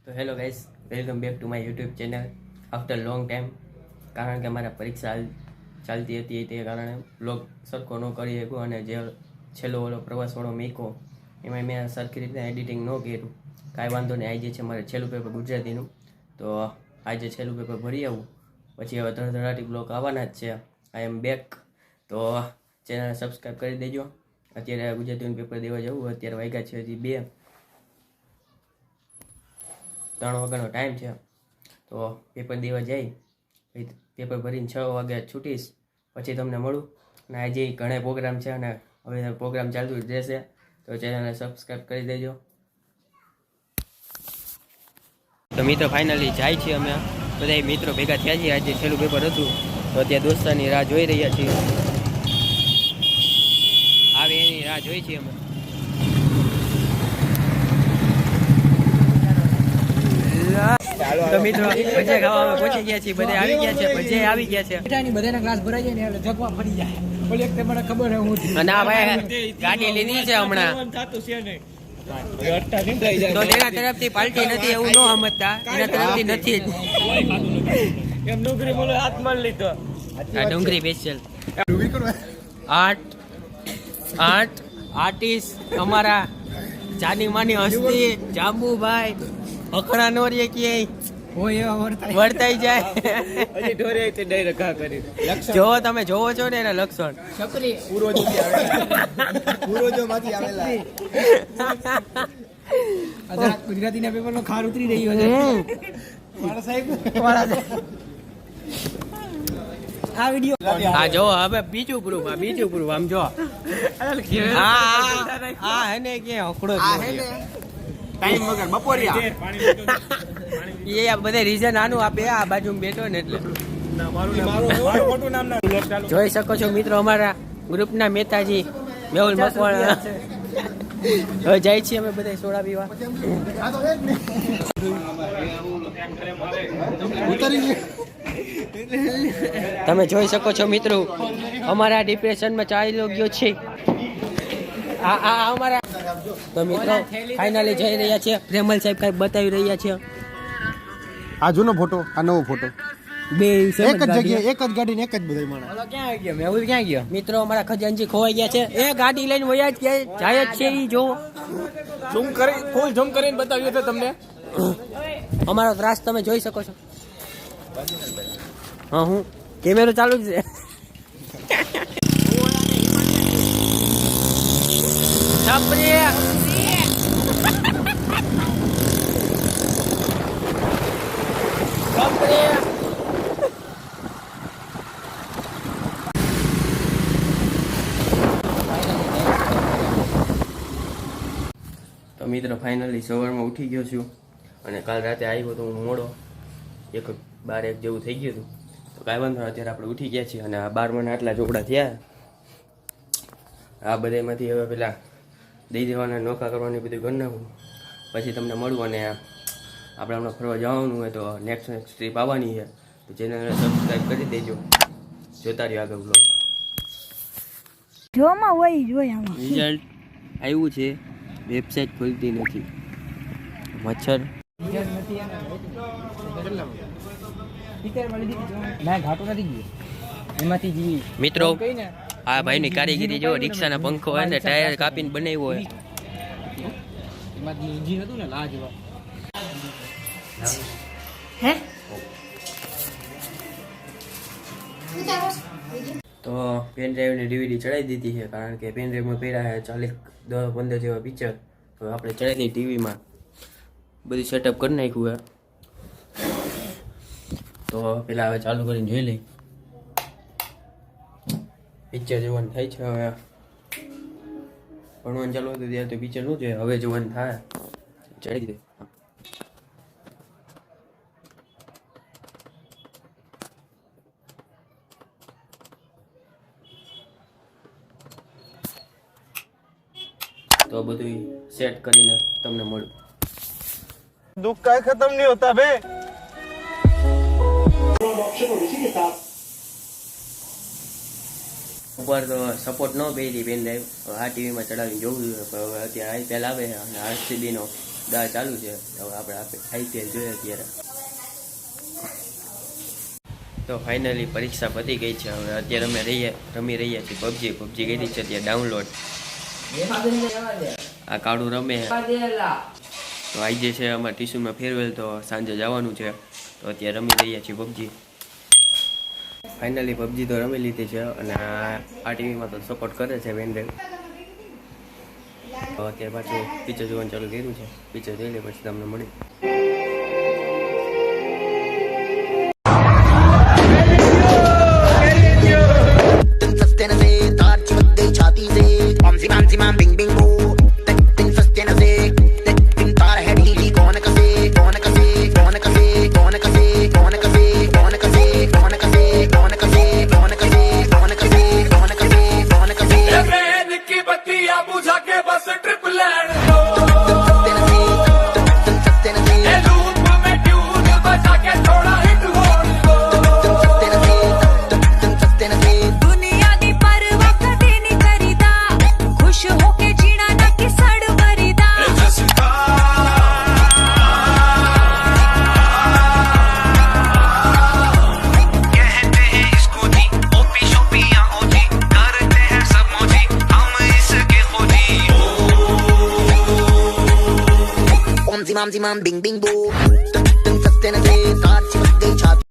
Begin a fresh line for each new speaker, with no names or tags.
તો hello guys, welcome back to my YouTube channel after long time. કારણ કે મારા પરીક્ષા ચાલતી હતી તે કારણે બ્લોગ સરખો ન કરી શક્યો અને જે છેલ્લો ઓલો પ્રવાસવાળો મૂક્યો એમાં મેં સરખી રીતના એડિટિંગ ન કર્યું. કાંઈ વાંધો નહીં, આજે છે મારે છેલ્લું પેપર ગુજરાતીનું, તો આજે છેલ્લું પેપર ભરી આવું પછી હવે ધડધડાટી બ્લોગ આવવાના જ છે. આઈ એમ બેક. તો ચેનલ સબસ્ક્રાઈબ કરી દેજો. અત્યારે ગુજરાતીનું પેપર દેવા જવું, અત્યારે વાગ્યા છે હજી 2, 3 વાગ્યાનો ટાઈમ છે. તો પેપર દેવા જઈ, પેપર ભરીને 6 વાગે છૂટીશ, પછી તમને મળું. અને આજે ઘણા પ્રોગ્રામ છે અને હવે પ્રોગ્રામ ચાલતું જ રહેશે, તો ચેનલને સબસ્ક્રાઈબ કરી દેજો. તો મિત્રો ફાઇનલી જાય છીએ અમે બધા મિત્રો ભેગા થયા છીએ. આજે છેલ્લું પેપર હતું તો અત્યારે દોસ્તારની રાહ જોઈ રહ્યા છીએ. આવે એની રાહ જોઈ છીએ અમે. તો મિત્રો ભજીયા ખાવા પહોંચી ગયા છીએ, બધા આવી ગયા છે, ભજીયા આવી ગયા છે.
બધાના ગ્લાસ ભરાઈ જાય ને એટલે જગવા ફરી જાય. ઓલી એક મને ખબર હે હું
અને આ ભાઈ ગાડી લીધી છે હમણાં, તો તેના તરફથી પાર્ટી નથી એવું ન સમજતા, એના તરફથી નથી જ.
એમ ડુંગળી બોલો હાથ માર લીધો.
આ ડુંગળી સ્પેશિયલ 8 આર્ટિસ્ટ અમારા જાની માની હસ્તી જાંબુભાઈ અખણા નોરીએ કે
હોય એવા
વર્તાઈ જાય.
હજી ઢોરે તે ડઈ રખા કરી.
જો તમે જોવો છો ને એના લક્ષણ
છપરી
પૂરોજો માંથી આવેલા.
અધરા ગુજરાતીના પેપરનો ખાર ઉતરી રહ્યો છે. મારા સાહેબ આ વિડિયો
આ જો હવે બીજું પ્રૂફ આમ જો આ હે ને કે હકડો
ટાઈમ વગર બપોરિયા
એ બધા રીઝન આનું આપે. આ બાજુ બેઠો ને એટલે જોઈ શકો છો મિત્રો અમારા ગ્રુપના મહેતાજી મેહુલ મકવાણા. હવે જાય છીએ અમે બધા સોડા પીવા. તમે જોઈ શકો છો મિત્રો અમારા ડિપ્રેશનમાં ચાલ્યો ગયો છે આ અમારા. તો મિત્રો ફાઇનલી જઈ રહ્યા છે. પ્રેમલ સાહેબ કઈ બતાવી રહ્યા છે.
આ જૂનો ફોટો, આ નવો ફોટો,
બે
એક જ જગ્યાએ એક જ ગાડી ને એક જ બધા માણસ.
ક્યાં ગયો મેહુલ? ક્યાં ગયો? મિત્રો અમારા ખજાનજી ખોવાઈ ગયા છે. એ ગાડી લઈને વયા જ ગયા, જાય જ છે. ઈ જો
ઝૂમ કરી ફૂલ ઝૂમ કરીને બતાવ્યો તો તમને.
અમારો ત્રાસ તમે જોઈ શકો છો. હા, હું કેમેરો ચાલુ જ છે. તો મિત્રો ફાઇનલી સવારમાં ઉઠી ગયો છું અને કાલ રાતે આવ્યો તો હું મોડો, 1-12 જેવું થઈ ગયું હતું. તો કાંઈ વાંધો નહીં, અત્યારે આપણે ઉઠી ગયા છીએ અને આ 12 આટલા ચોપડા થયા. આ બધામાંથી હવે પેલા દઈ દેવાના, નોખા કરવાની બધું કરી નાખું, પછી તમને મળવું. અને આપણે હમણાં ફરવા જવાનું હોય તો નેક્સ્ટ ટ્રીપ આવવાની છે, તો ચેનલને સબસ્ક્રાઈબ કરી દેજો. જોતા રહ્યો આગળ બ્લોગ.
જોમાં હોય જોઈએ આમાં
રિઝલ્ટ આવ્યું છે, વેબસાઇટ ખુલતી નથી. મચ્છર
ના ઘાટો નથી ગયો એમાંથી જી
મિત્રો આ ભાઈની કારીગીરી જો, રિક્ષાના પંખો હોય ને ટાયર કાપીને બનાવ્યો હોય.
એમાંથી ઇન્જિન હતું ને લાજવા.
હે
તો પેન ડ્રાઈવની ડીવીડી ચડાવી દીધી છે, કારણ કે પેન ડ્રાઈવમાં પડ્યા છે 40-10-15 જેવા પિક્ચર. હવે આપણે ચડાવી ટીવીમાં બધું સેટઅપ કરી નાખ્યું છે. તો પેલા હવે ચાલુ કરીને જોઈ લઈ. પિક્ચર જોવાનું થાય છે. હવે ભણવાનું ચાલુ હતું ત્યારે તો પિક્ચર શું જોઈએ, હવે જોવાનું થાય. ચડી દે. તો બધું સેટ કરીને તમને મળું.
दुख का खत्म नहीं होता बे.
ઉપર તો સપોર્ટ ન પહેરી પેન ડ્રાઈવ, આ ટીવીમાં ચડાવીને જોવું જોઈએ. હવે અત્યારે આઈપીએલ આવે છે અને આરસીબીનો દાળ ચાલુ છે. હવે આપણે ખાઈ તે જોઈએ અત્યારે. તો ફાઇનલી પરીક્ષા પતી ગઈ છે. હવે અત્યારે અમે રમી રહ્યા છીએ પબજી કરી છે અત્યારે ડાઉનલોડ. આ કાળું રમે. તો આજે છે અમારા ટ્યુશનમાં ફેરવેલ, તો સાંજે જવાનું છે. તો અત્યારે રમી રહ્યા છીએ પબજી. ફાઇનલી પબજી તો રમી લીધી છે અને આ ટીવીમાં તો સપોર્ટ કરે છે વેનરેલ. તો અત્યારે પાછું પિક્ચર જોવાનું ચાલુ કર્યું છે. પિક્ચર જોઈ લે પછી તમને મળી.
Zimam zimam bing bing boo. Tum tum tum tum tum tum tum tum tum tum tum